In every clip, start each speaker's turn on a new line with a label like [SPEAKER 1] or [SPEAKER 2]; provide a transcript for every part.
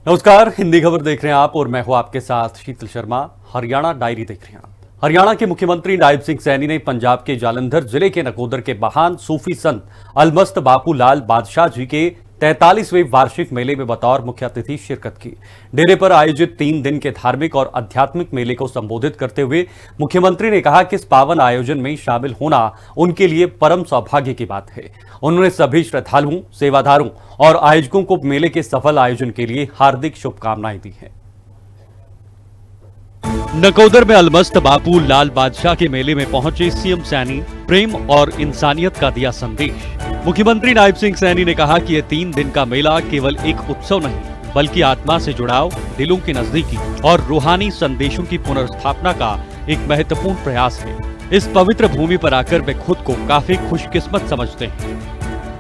[SPEAKER 1] नमस्कार, हिंदी खबर देख रहे हैं आप और मैं हूं आपके साथ शीतल शर्मा। हरियाणा डायरी देख रहे हैं आप। हरियाणा के मुख्यमंत्री नायब सिंह सैनी ने पंजाब के जालंधर जिले के नकोदर के महान सूफी संत अलमस्त बापू लाल बादशाह जी के 43वें वार्षिक मेले में बतौर मुख्य अतिथि शिरकत की। डेरे पर आयोजित 3 दिन के धार्मिक और आध्यात्मिक मेले को संबोधित करते हुए मुख्यमंत्री ने कहा कि इस पावन आयोजन में शामिल होना उनके लिए परम सौभाग्य की बात है। उन्होंने सभी श्रद्धालुओं, सेवादारों और आयोजकों को मेले के सफल आयोजन के लिए हार्दिक शुभकामनाएं दी हैं। नकोदर में अलमस्त बापू लाल बादशाह के मेले में पहुंचे सीएम सैनी प्रेम और इंसानियत का दिया संदेश। मुख्यमंत्री नायब सिंह सैनी ने कहा कि यह 3 दिन का मेला केवल एक उत्सव नहीं बल्कि आत्मा से जुड़ाव, दिलों की नजदीकी और रूहानी संदेशों की पुनर्स्थापना का एक महत्वपूर्ण प्रयास है। इस पवित्र भूमि पर आकर वे खुद को काफी खुशकिस्मत समझते हैं।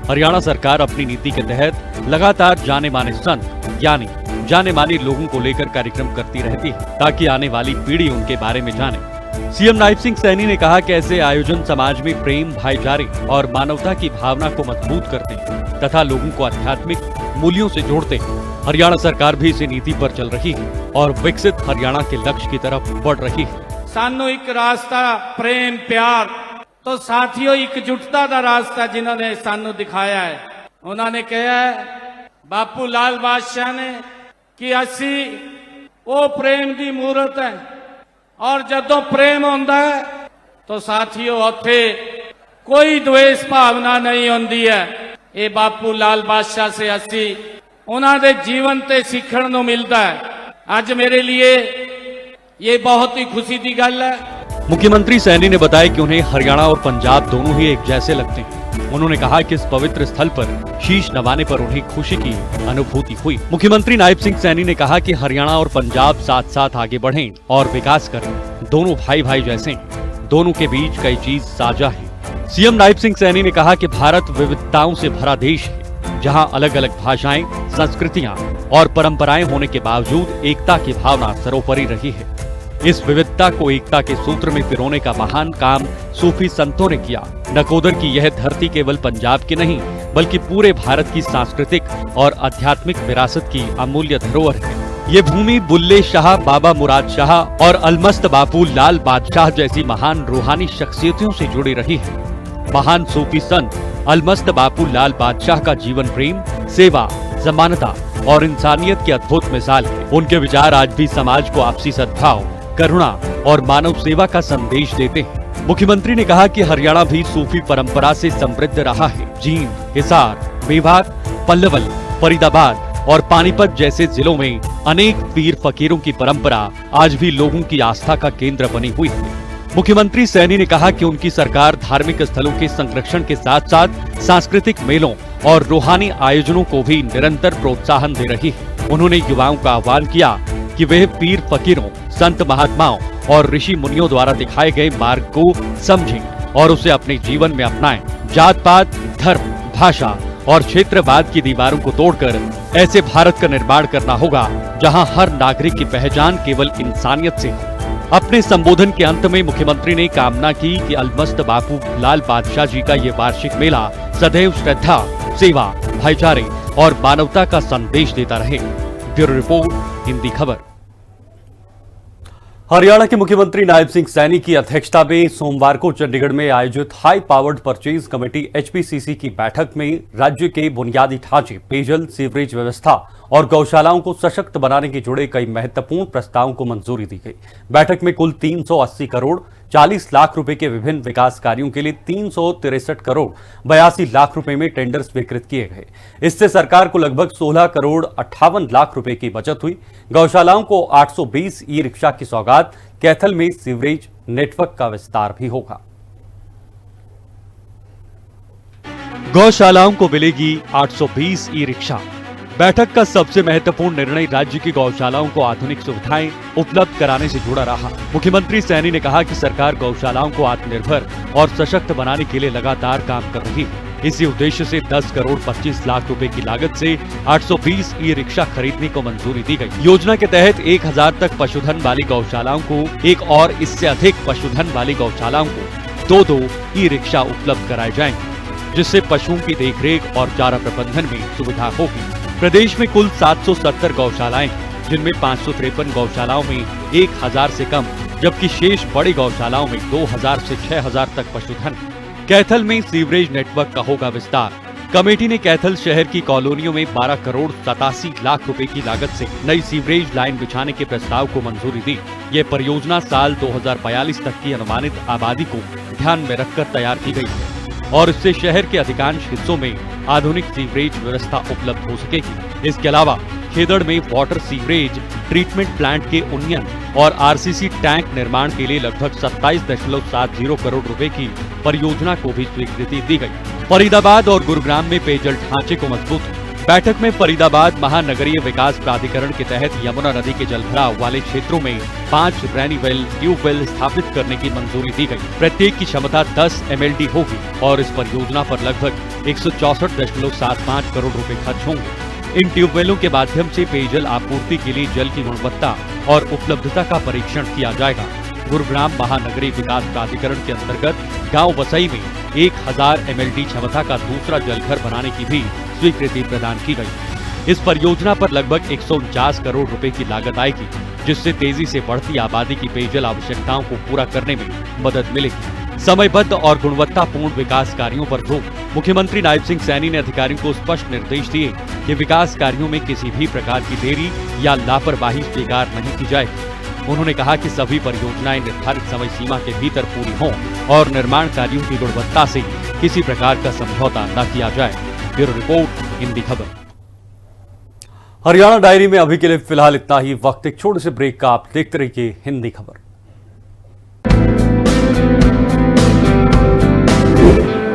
[SPEAKER 1] हरियाणा सरकार अपनी नीति के तहत लगातार जाने माने संत यानी जाने माने लोगों को लेकर कार्यक्रम करती रहती है ताकि आने वाली पीढ़ी उनके बारे में जाने। सीएम नायब सिंह सैनी ने कहा कि ऐसे आयोजन समाज में प्रेम, भाईचारे और मानवता की भावना को मजबूत करते हैं तथा लोगों को आध्यात्मिक मूल्यों से जोड़ते हैं। हरियाणा सरकार भी इसी नीति पर चल रही है और विकसित हरियाणा के लक्ष्य की तरफ बढ़ रही है।
[SPEAKER 2] सानू एक रास्ता प्रेम प्यार तो साथियों एकजुटता का रास्ता जिन्होंने सानू दिखाया है। उन्होंने कहा है बापू लाल बादशाह ने कि असी वो प्रेम की मूर्त है और जदों प्रेम होंदा है तो साथियों उत्थे कोई द्वेष भावना नहीं होंदी है। ये बापू लाल बादशाह से असी उन्होंने जीवन ते सीखण नूं मिलता है। आज मेरे लिए ये बहुत ही खुशी की गल है।
[SPEAKER 1] मुख्यमंत्री सैनी ने बताया कि उन्हें हरियाणा और पंजाब दोनों ही एक जैसे लगते हैं। उन्होंने कहा कि इस पवित्र स्थल पर शीश नवाने पर उन्हें खुशी की अनुभूति हुई। मुख्यमंत्री नायब सिंह सैनी ने कहा कि हरियाणा और पंजाब साथ साथ आगे बढ़ें और विकास करें। दोनों भाई भाई जैसे हैं, दोनों के बीच कई चीज साझा है। सीएम नायब सिंह सैनी ने कहा कि भारत विविधताओं से भरा देश है जहां अलग अलग भाषाएं, संस्कृतियां और परंपराएं होने के बावजूद एकता की भावना सर्वोपरि रही है। इस विविधता को एकता के सूत्र में पिरोने का महान काम सूफी संतों ने किया। नकोदर की यह धरती केवल पंजाब की नहीं बल्कि पूरे भारत की सांस्कृतिक और आध्यात्मिक विरासत की अमूल्य धरोहर है। ये भूमि बुल्ले शाह, बाबा मुराद शाह और अलमस्त बापू लाल बादशाह जैसी महान रूहानी शख्सियतों से जुड़ी रही है। महान सूफी संत अलमस्त बापू लाल बादशाह का जीवन प्रेम, सेवा, समानता और इंसानियत की अद्भुत मिसाल है। उनके विचार आज भी समाज को आपसी सद्भाव, करुणा और मानव सेवा का संदेश देते हैं। मुख्यमंत्री ने कहा कि हरियाणा भी सूफी परंपरा से समृद्ध रहा है। जींद, हिसार, मेवात, पल्लवल, फरीदाबाद और पानीपत जैसे जिलों में अनेक पीर फकीरों की परंपरा आज भी लोगों की आस्था का केंद्र बनी हुई है। मुख्यमंत्री सैनी ने कहा कि उनकी सरकार धार्मिक स्थलों के संरक्षण के साथ साथ सांस्कृतिक मेलों और रूहानी आयोजनों को भी निरंतर प्रोत्साहन दे रही है। उन्होंने युवाओं का आह्वान किया कि वे पीर फकीरों, संत महात्माओं और ऋषि मुनियों द्वारा दिखाए गए मार्ग को समझें और उसे अपने जीवन में अपनाएं। जात पात, धर्म, भाषा और क्षेत्रवाद की दीवारों को तोड़कर ऐसे भारत का निर्माण करना होगा जहां हर नागरिक की पहचान केवल इंसानियत से हो। अपने संबोधन के अंत में मुख्यमंत्री ने कामना की कि अलमस्त बापू लाल बादशाह जी का ये वार्षिक मेला सदैव श्रद्धा, सेवा, भाईचारे और मानवता का संदेश देता रहे। ब्यूरो रिपोर्ट, हिंदी खबर। हरियाणा के मुख्यमंत्री नायब सिंह सैनी की अध्यक्षता में सोमवार को चंडीगढ़ में आयोजित हाई पावर्ड परचेज कमेटी एचपीसीसी की बैठक में राज्य के बुनियादी ढांचे, पेयजल, सीवरेज व्यवस्था और गौशालाओं को सशक्त बनाने के जुड़े कई महत्वपूर्ण प्रस्तावों को मंजूरी दी गई। बैठक में कुल 380 करोड़ 40 लाख रुपए के विभिन्न विकास कार्यों के लिए 363 करोड़ 82 लाख रुपए में टेंडर स्वीकृत किए गए। इससे सरकार को लगभग 16 करोड़ 58 लाख रुपए की बचत हुई। गौशालाओं को 820 ई रिक्शा की सौगात। कैथल में सीवरेज नेटवर्क का विस्तार भी होगा। गौशालाओं को मिलेगी 820 ई रिक्शा। बैठक का सबसे महत्वपूर्ण निर्णय राज्य की गौशालाओं को आधुनिक सुविधाएं उपलब्ध कराने से जुड़ा रहा। मुख्यमंत्री सैनी ने कहा कि सरकार गौशालाओं को आत्मनिर्भर और सशक्त बनाने के लिए लगातार काम कर रही है। इसी उद्देश्य से 10 करोड़ 25 लाख रुपए की लागत से 820 ई रिक्शा खरीदने को मंजूरी दी गई। योजना के तहत 1000 तक पशुधन वाली गौशालाओं को एक और इससे अधिक पशुधन वाली गौशालाओं को 2-2 ई रिक्शा उपलब्ध कराए जाएंगे, जिससे पशुओं की देखरेख और चारा प्रबंधन में सुविधा होगी। प्रदेश में कुल 770 गौशालाएं हैं, जिनमें 553 गौशालाओं में 1000 से कम, जबकि शेष बड़ी गौशालाओं में 2000 से 6000 तक पशुधन है। कैथल में सीवरेज नेटवर्क का होगा विस्तार। कमेटी ने कैथल शहर की कॉलोनियों में 12 करोड़ 87 लाख रुपए की लागत से नई सीवरेज लाइन बिछाने के प्रस्ताव को मंजूरी दी। ये परियोजना साल 2042 तक की अनुमानित आबादी को ध्यान में रखकर तैयार की गई है और इससे शहर के अधिकांश हिस्सों में आधुनिक सीवरेज व्यवस्था उपलब्ध हो सकेगी। इसके अलावा खेदड़ में वाटर सीवरेज ट्रीटमेंट प्लांट के उन्नयन और आरसीसी टैंक निर्माण के लिए लगभग 27.70 करोड़ रुपए की परियोजना को भी स्वीकृति दी गई। फरीदाबाद और गुरुग्राम में पेयजल ढांचे को मजबूत। बैठक में फरीदाबाद महानगरीय विकास प्राधिकरण के तहत यमुना नदी के जलभराव वाले क्षेत्रों में 5 रेनीवेल ट्यूबवेल स्थापित करने की मंजूरी दी गई। प्रत्येक की क्षमता 10 MLD होगी और इस परियोजना पर लगभग 164.75 करोड़ रुपए खर्च होंगे। इन ट्यूबवेलों के माध्यम से पेयजल आपूर्ति के लिए जल की गुणवत्ता और उपलब्धता का परीक्षण किया जाएगा। गुरुग्राम महानगरीय विकास प्राधिकरण के अंतर्गत गांव वसई में 1000 MLD क्षमता का दूसरा जलघर बनाने की भी स्वीकृति प्रदान की गई। इस परियोजना पर लगभग 149 करोड़ रुपए की लागत आएगी, जिससे तेजी से बढ़ती आबादी की पेयजल आवश्यकताओं को पूरा करने में मदद मिलेगी। समयबद्ध और गुणवत्तापूर्ण विकास कार्यों पर जोर। मुख्यमंत्री नायब सिंह सैनी ने अधिकारियों को स्पष्ट निर्देश दिए कि विकास कार्यों में किसी भी प्रकार की देरी या लापरवाही स्वीकार नहीं की जाएगी। उन्होंने कहा कि सभी परियोजनाएं निर्धारित समय सीमा के भीतर पूरी हों और निर्माण कार्यों की गुणवत्ता से किसी प्रकार का समझौता न किया जाए। ब्यूरो रिपोर्ट, हिंदी खबर। हरियाणा डायरी में अभी के लिए फिलहाल इतना ही। वक्त एक छोटे से ब्रेक का, आप देखते रहिए हिंदी खबर।